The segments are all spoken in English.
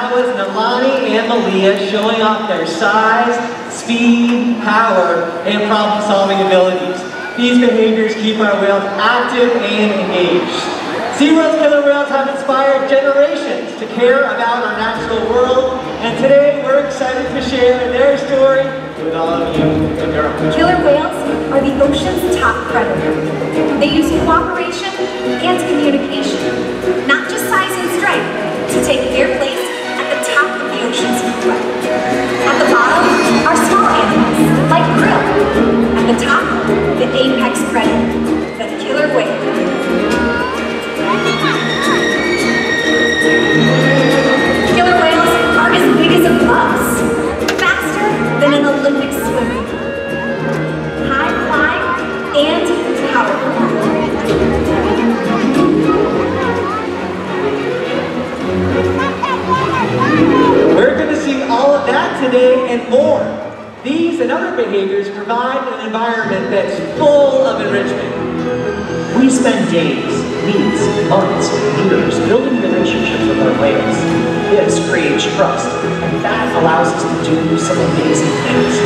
That was Nalani and Malia showing off their size, speed, power, and problem-solving abilities. These behaviors keep our whales active and engaged. SeaWorld's killer whales have inspired generations to care about our natural world, and today we're excited to share their story with all of you in Europe. Killer whales are the ocean's top predator. They use cooperation and communication, not just size and strength, to take their place at the top of the ocean's food web. At the bottom are small animals, like krill. At the top, the apex predator, the killer whale. Killer whales are as big as a bus, faster than an Olympic swimmer, high flying and powerful. We're going to see all of that today and more. These and other behaviors provide an environment that's full of enrichment. We spend days, weeks, months, years building relationships with our whales. This creates trust, and that allows us to do some amazing things.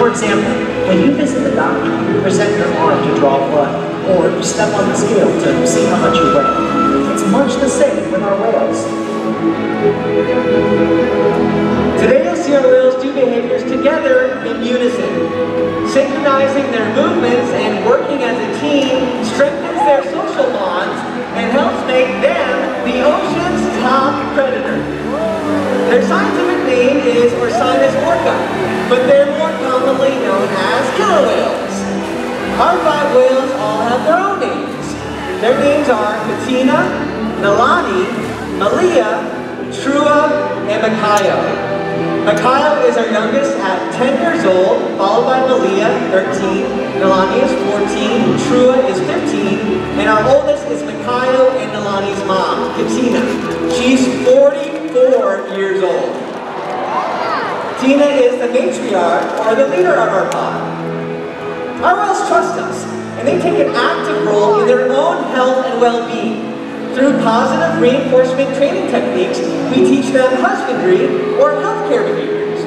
For example, when you visit the doctor, you present your arm to draw blood, or you step on the scale to see how much you weigh. It's much the same with our whales. Today you'll see our whales do behaviors together in unison. Synchronizing their movements and working as a team strengthens their social bonds and helps make them the ocean's top predator. Their scientific name is Orcinus orca, but they're more commonly known as killer whales. Our 5 whales all have their own names. Their names are Patina, Nalani, Malia, Trua, and Makayo. Makayo is our youngest at 10 years old, followed by Malia, 13, Nalani is 14, Trua is 15, and our oldest is Makayo and Nalani's mom, Katina. She's 44 years old. Tina is the matriarch, or the leader of our pod. Our whales trust us, and they take an active role in their own health and well-being. Through positive reinforcement training techniques, we teach them husbandry or healthcare behaviors.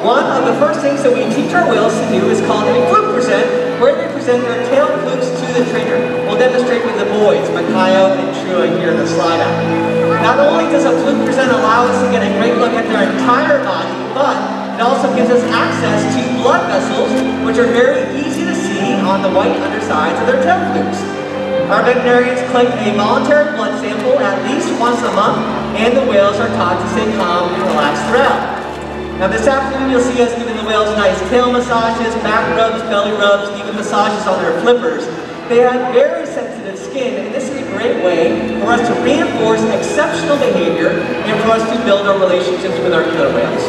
One of the first things that we teach our whales to do is called a fluke present, where they present their tail flukes to the trainer. We'll demonstrate with the boys, Makayo and Trua here in the slide out. Not only does a fluke present allow us to get a great look at their entire body, but it also gives us access to blood vessels, which are very easy to see on the white undersides of their tail flukes. Our veterinarians collect a voluntary blood sample at least once a month, and the whales are taught to stay calm and relaxed throughout. Now this afternoon you'll see us giving the whales nice tail massages, back rubs, belly rubs, even massages on their flippers. They have very sensitive skin, and this is a great way for us to reinforce exceptional behavior and for us to build our relationships with our killer whales.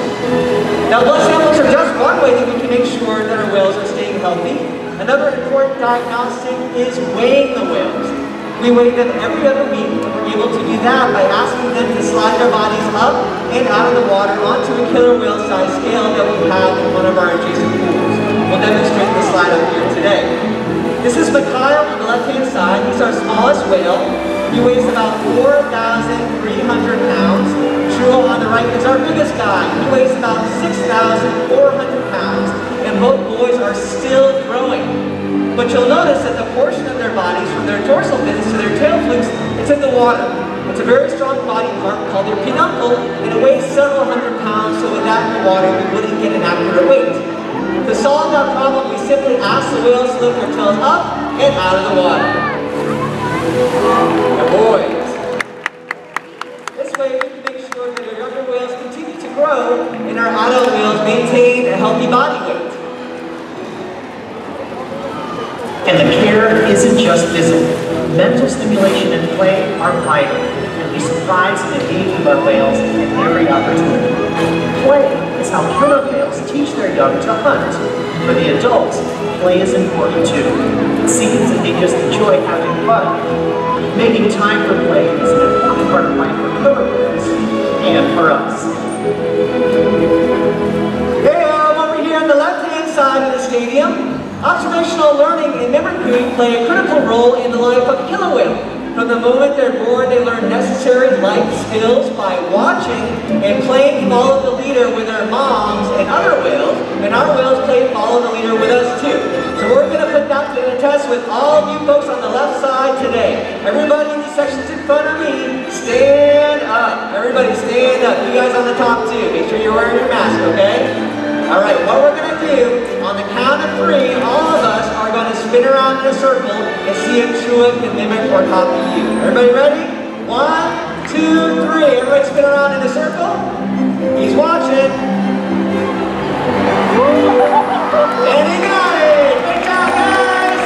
Now blood samples are just one way that we can make sure that our whales are staying healthy. Another important diagnostic is weighing the whales. We weigh them every other week, and we're able to do that by asking them to slide their bodies up and out of the water onto a killer whale size scale that we have in one of our adjacent pools. We'll demonstrate the slide up here today. This is Makayo on the left-hand side. He's our smallest whale. He weighs about 4,300 pounds. Trua on the right is our biggest guy. He weighs about 6,400 pounds. And both boys are still growing. But you'll notice that the portion of their bodies, from their dorsal fins to their tail flukes, it's in the water. It's a very strong body part called their peduncle, and it weighs several hundred pounds, so with that in the water, we wouldn't get an accurate weight. To solve that problem, we simply ask the whales to lift their tails up and out of the water. Now boys, this way we can make sure that our younger whales continue to grow and our adult whales maintain a healthy body weight. And the care isn't just physical. Mental stimulation and play are vital, and we surprise and engage with our whales at every opportunity. Play is how killer whales teach their young to hunt. For the adults, play is important too. It seems that they just enjoy having fun. Making time for play is an important part of life for killer whales and for us. Hey, over here on the left-hand side of the stadium, observational learning and memory play a critical role in the life of a killer whale. From the moment they're born, they learn necessary life skills by watching and playing follow the leader with their moms and other whales, and our whales play follow the leader with us too. So we're going to put that to the test with all of you folks on the left side today. Everybody in these sections in front of me, stand up. Everybody stand up. You guys on the top too. Make sure you're wearing your mask, okay? All right, what we're going to do, on the count of 3, all of us are going to spin around in a circle and see if Chua can mimic or copy you. Everybody ready? 1, 2, 3. Everybody spin around in a circle. He's watching. And he got it. Good job, guys.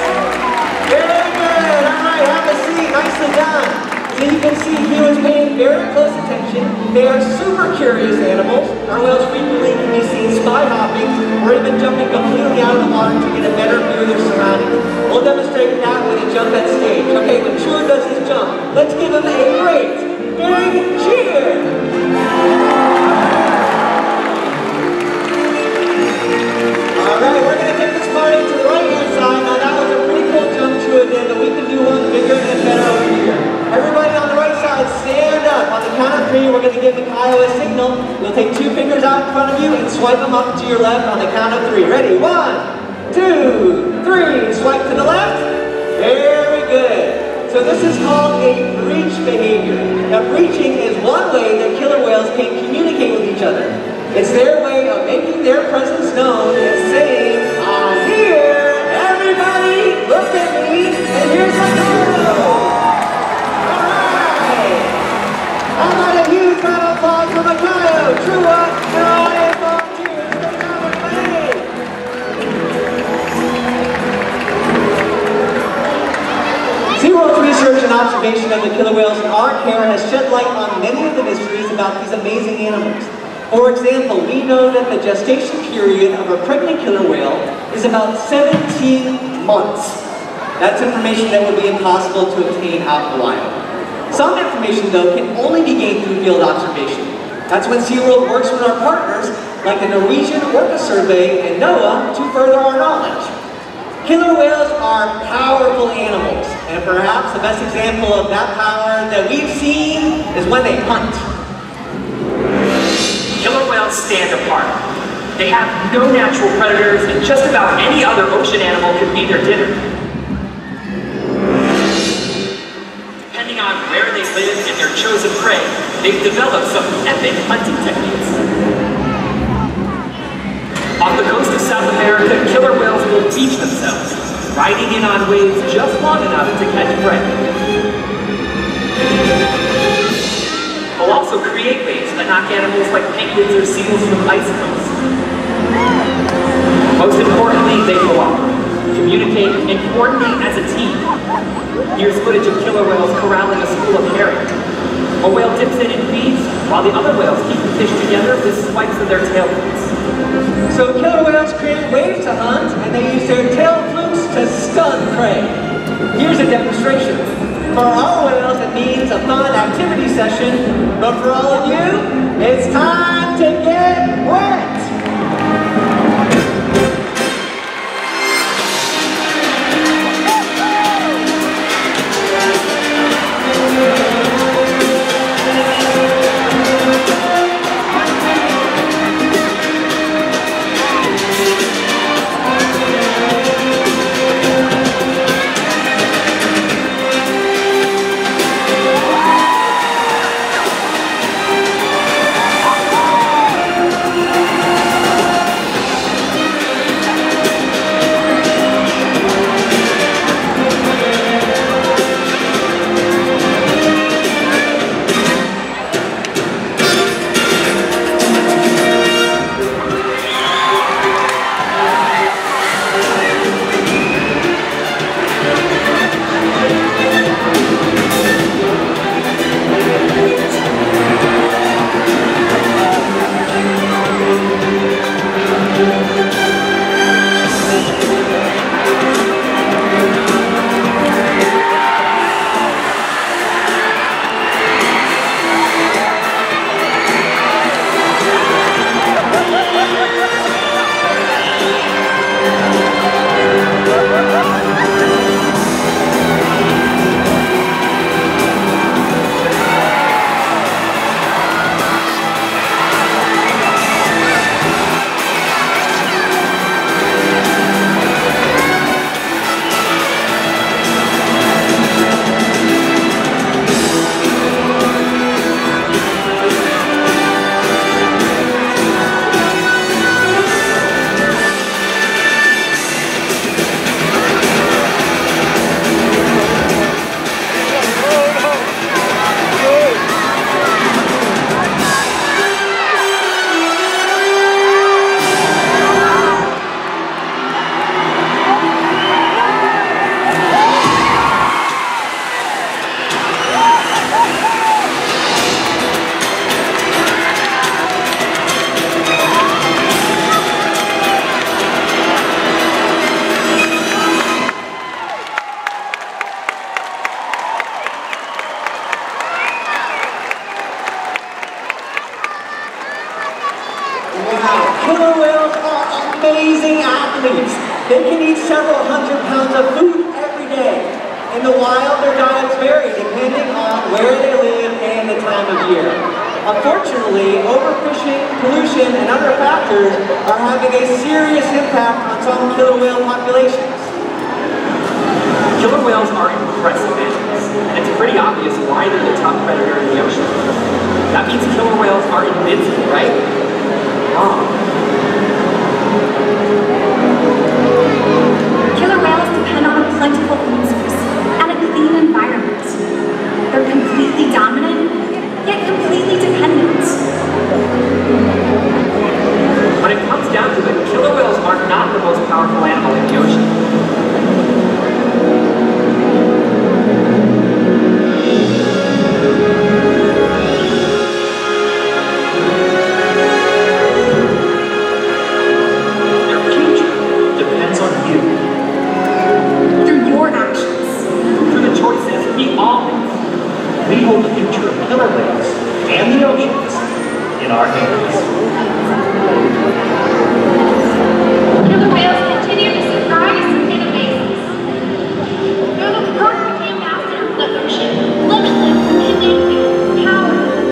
Very good. All right, have a seat. Nicely done. So you can see he was paying very close attention. They are super curious animals. Our whales frequently can be seen spy hopping or even jumping completely out of the water to get a better view of their surroundings. We'll demonstrate that with a jump at stage. Okay, when Chua does his jump, let's give him a great big cheer. All right, we're going to take this party to the right-hand side. Now that was a pretty cool jump Chua did, but we can do one bigger and better over here. Everybody on the right side, stand up. On the count of 3, we're going to give the Coyote a signal. You'll take 2 fingers out in front of you and swipe them up to your left on the count of 3. Ready? 1, 2, 3. Swipe to the left. Very good. So this is called a breach behavior. Now breaching is one way that killer whales can communicate with each other. It's their way of making their presence known and saying, I'm here, everybody, look at me, and here's my coyote. How about a huge round of applause for the coyote, Chua, and all his volunteers. Good job, everybody. SeaWorld's research and observation of the killer whales in our care has shed light on many of the mysteries about these amazing animals. For example, we know that the gestation period of a pregnant killer whale is about 17 months. That's information that would be impossible to obtain out in the wild. Some information, though, can only be gained through field observation. That's when SeaWorld works with our partners, like the Norwegian Orca Survey and NOAA, to further our knowledge. Killer whales are powerful animals, and perhaps the best example of that power that we've seen is when they hunt. Killer whales stand apart. They have no natural predators, and just about any other ocean animal could be their dinner. Depending on where they live and their chosen prey, they've developed some epic hunting techniques. Off the coast of South America, killer whales will beach themselves, riding in on waves just long enough to catch prey. They'll also create waves that knock animals like penguins or seals from ice coasts. Most importantly, they cooperate, communicate, and coordinate as a team. Here's footage of killer whales corralling a school of herring. A whale dips in and feeds, while the other whales keep the fish together with swipes of their tail flukes. So killer whales create waves to hunt, and they use their tail flukes to stun prey. Here's a demonstration. For our whales, it means a fun activity session, but for all of you, it's time to get wet! They can eat several hundred pounds of food every day. In the wild, their diets vary depending on where they live and the time of year. Unfortunately, overfishing, pollution, and other factors are having a serious impact on some killer whale populations. Killer whales are impressive animals, and it's pretty obvious why they're the top predator in the ocean. That means killer whales are invincible, right? Wrong. Killer whales depend on a plentiful food source and a clean environment. They're completely dominant, yet completely dependent. When it comes down to it, killer whales are not the most powerful animal in the ocean. Their future depends on you. Through your actions. Through the choices we all make. We hold the future of killer whales and the oceans in our hands. Killer whales continue to surprise and amaze us. They're the perfect ambassador of the ocean, limitless, connected, powerful,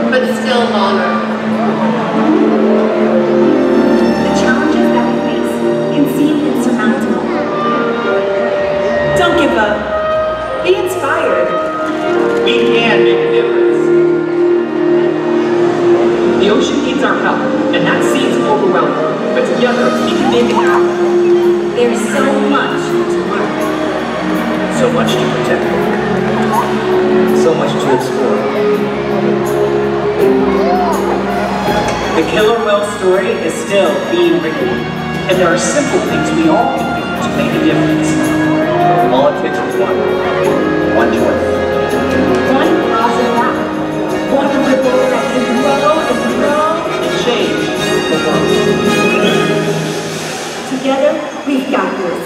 but still longer. The challenges that we face can seem insurmountable. Don't give up. Be inspired. We can make a difference. The ocean needs our help, and that seems overwhelming. But together, we can make it happen. There's so much to learn. So much to protect. So much to explore. The killer whale story is still being written. And there are simple things we all can do to make a difference. All it takes is one choice. One positive act. One ripple that can grow and grow. And change the world. Together, we've got this.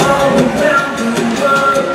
All around the world,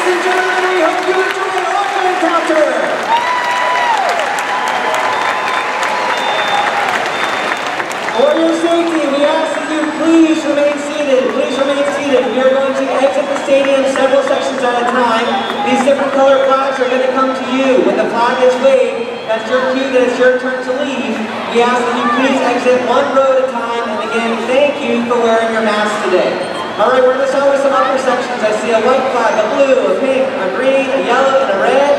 Ladies and gentlemen, we hope you enjoyed our encounter. For your safety, we ask that you please remain seated. Please remain seated. We are going to exit the stadium several sections at a time. These different colored flags are going to come to you. When the flag is waved, that's your cue that it's your turn to leave. We ask that you please exit one row at a time. And again, thank you for wearing your mask today. All right, we're going to start with some upper sections. I see a white flag, a blue, a pink, a green, a yellow, and a red.